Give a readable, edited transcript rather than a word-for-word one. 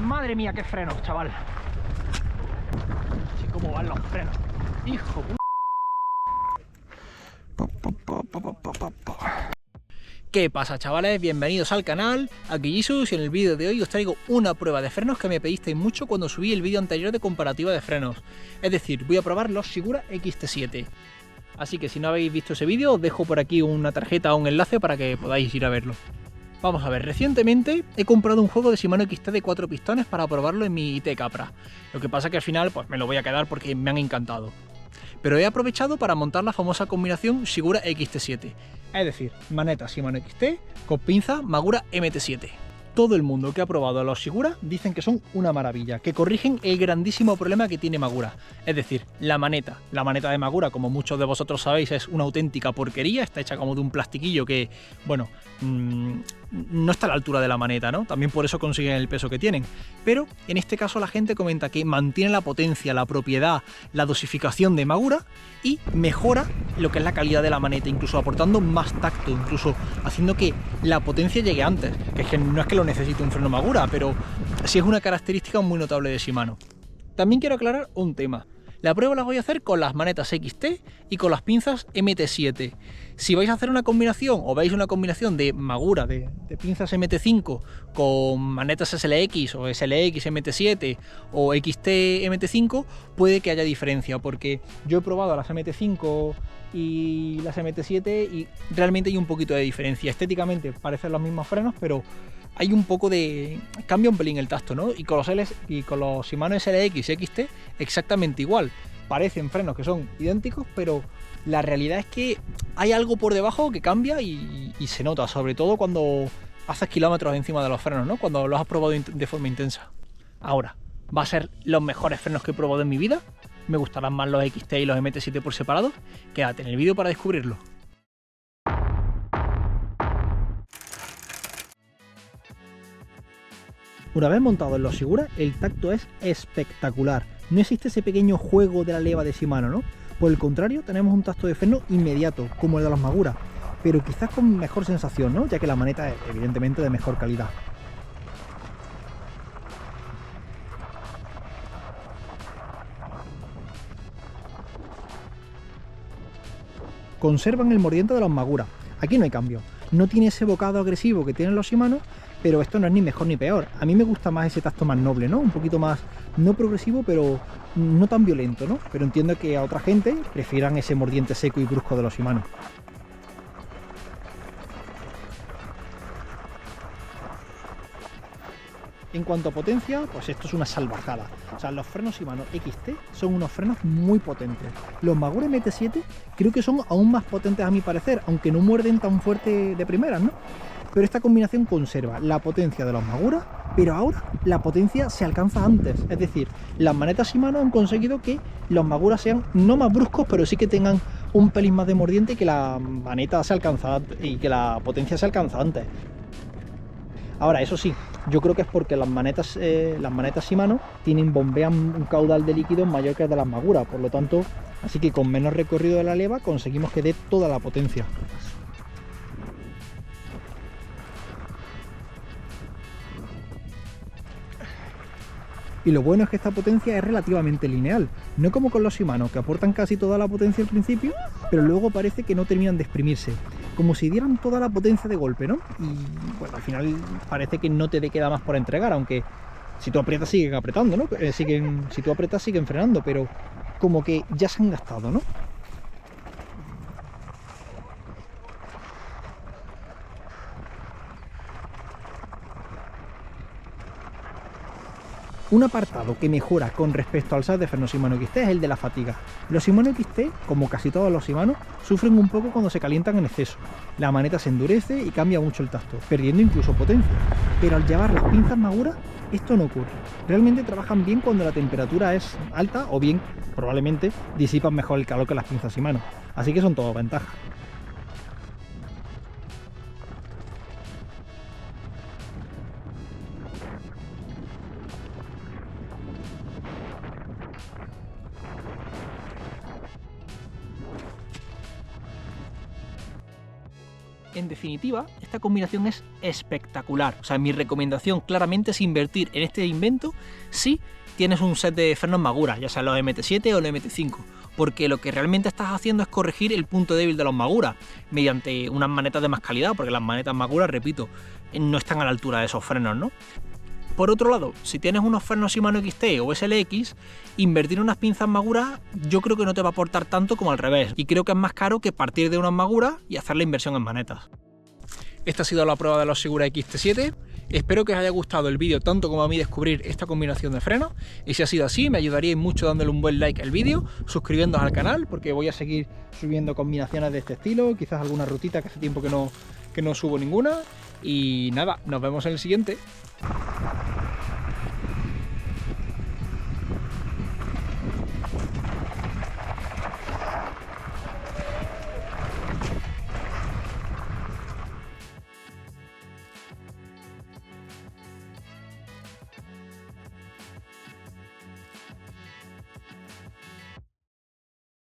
Madre mía, qué frenos, chaval. Así como van los frenos. Hijo puta. ¿Qué pasa, chavales? Bienvenidos al canal, aquí Jesus, y en el vídeo de hoy os traigo una prueba de frenos que me pedisteis mucho cuando subí el vídeo anterior de comparativa de frenos. Es decir, voy a probar los Sigura XT7. Así que si no habéis visto ese vídeo, os dejo por aquí una tarjeta o un enlace para que podáis ir a verlo. Vamos a ver, recientemente he comprado un juego de Shimano XT de 4 pistones para probarlo en mi IT Capra. Lo que pasa que al final pues me lo voy a quedar porque me han encantado. Pero he aprovechado para montar la famosa combinación Sigura XT7. Es decir, maneta Shimano XT con pinza Magura MT7. Todo el mundo que ha probado los Sigura dicen que son una maravilla, que corrigen el grandísimo problema que tiene Magura. Es decir, la maneta de Magura, como muchos de vosotros sabéis, es una auténtica porquería, está hecha como de un plastiquillo que, bueno, no está a la altura de la maneta, ¿no? También por eso consiguen el peso que tienen. Pero en este caso la gente comenta que mantiene la potencia, la propiedad, la dosificación de Magura y mejora lo que es la calidad de la maneta, incluso aportando más tacto, incluso haciendo que la potencia llegue antes. Que es que no es que lo necesite un freno Magura, pero sí es una característica muy notable de Shimano. También quiero aclarar un tema. La prueba la voy a hacer con las manetas XT y con las pinzas MT7. Si vais a hacer una combinación o veis una combinación de Magura, de pinzas MT5 con manetas SLX o SLX MT7 o XT MT5, puede que haya diferencia, porque yo he probado las MT5 y las MT7 y realmente hay un poquito de diferencia. Estéticamente parecen los mismos frenos, pero hay un poco de... cambia un pelín el tacto, ¿no? Y con los Shimano SLX y XT exactamente igual. Parecen frenos que son idénticos, pero la realidad es que hay algo por debajo que cambia y se nota, sobre todo cuando haces kilómetros encima de los frenos, ¿no? Cuando los has probado de forma intensa. Ahora, ¿va a ser los mejores frenos que he probado en mi vida? ¿Me gustarán más los XT y los MT7 por separado? Quédate en el vídeo para descubrirlo. Una vez montado en los Sigura, el tacto es espectacular. No existe ese pequeño juego de la leva de Shimano, ¿no? Por el contrario, tenemos un tacto de freno inmediato, como el de los Magura, pero quizás con mejor sensación, ¿no? Ya que la maneta es evidentemente de mejor calidad. Conservan el mordiente de los Magura. Aquí no hay cambio. No tiene ese bocado agresivo que tienen los Shimano, pero esto no es ni mejor ni peor. A mí me gusta más ese tacto más noble, ¿no? Un poquito más, no progresivo, pero no tan violento, ¿no? Pero entiendo que a otra gente prefieran ese mordiente seco y brusco de los Shimano. En cuanto a potencia, pues esto es una salvajada. O sea, los frenos Shimano XT son unos frenos muy potentes. Los Magura MT7 creo que son aún más potentes a mi parecer, aunque no muerden tan fuerte de primeras, ¿no? Pero esta combinación conserva la potencia de los Magura, pero ahora la potencia se alcanza antes. Es decir, las manetas Shimano han conseguido que los Magura sean no más bruscos, pero sí que tengan un pelín más de mordiente y que la maneta se alcanza y que la potencia se alcanza antes. Ahora, eso sí, yo creo que es porque las manetas Shimano bombean un caudal de líquido mayor que el de las Magura, por lo tanto, así que con menos recorrido de la leva conseguimos que dé toda la potencia. Y lo bueno es que esta potencia es relativamente lineal, no como con los Shimano, que aportan casi toda la potencia al principio, pero luego parece que no terminan de exprimirse, como si dieran toda la potencia de golpe, ¿no? Y bueno, al final parece que no te queda más por entregar, aunque si tú aprietas siguen apretando, ¿no? Si tú aprietas siguen frenando, pero como que ya se han gastado, ¿no? Un apartado que mejora con respecto al SAT de frenos Shimano XT es el de la fatiga. Los Shimano XT, como casi todos los Shimano, sufren un poco cuando se calientan en exceso. La maneta se endurece y cambia mucho el tacto, perdiendo incluso potencia. Pero al llevar las pinzas Magura, esto no ocurre. Realmente trabajan bien cuando la temperatura es alta o bien, probablemente, disipan mejor el calor que las pinzas Shimano. Así que son todo ventajas. En definitiva, esta combinación es espectacular. O sea, mi recomendación claramente es invertir en este invento si tienes un set de frenos Magura, ya sea los MT7 o los MT5, porque lo que realmente estás haciendo es corregir el punto débil de los Magura mediante unas manetas de más calidad, porque las manetas Magura, repito, no están a la altura de esos frenos, ¿no? Por otro lado, si tienes unos frenos Shimano XT o SLX, invertir en unas pinzas Magura yo creo que no te va a aportar tanto como al revés, y creo que es más caro que partir de unas Magura y hacer la inversión en manetas. Esta ha sido la prueba de los Sigura XT7. Espero que os haya gustado el vídeo tanto como a mí descubrir esta combinación de frenos, y si ha sido así me ayudaríais mucho dándole un buen like al vídeo, suscribiéndoos al canal porque voy a seguir subiendo combinaciones de este estilo, quizás alguna rutita que hace tiempo que no subo ninguna, y nada, nos vemos en el siguiente.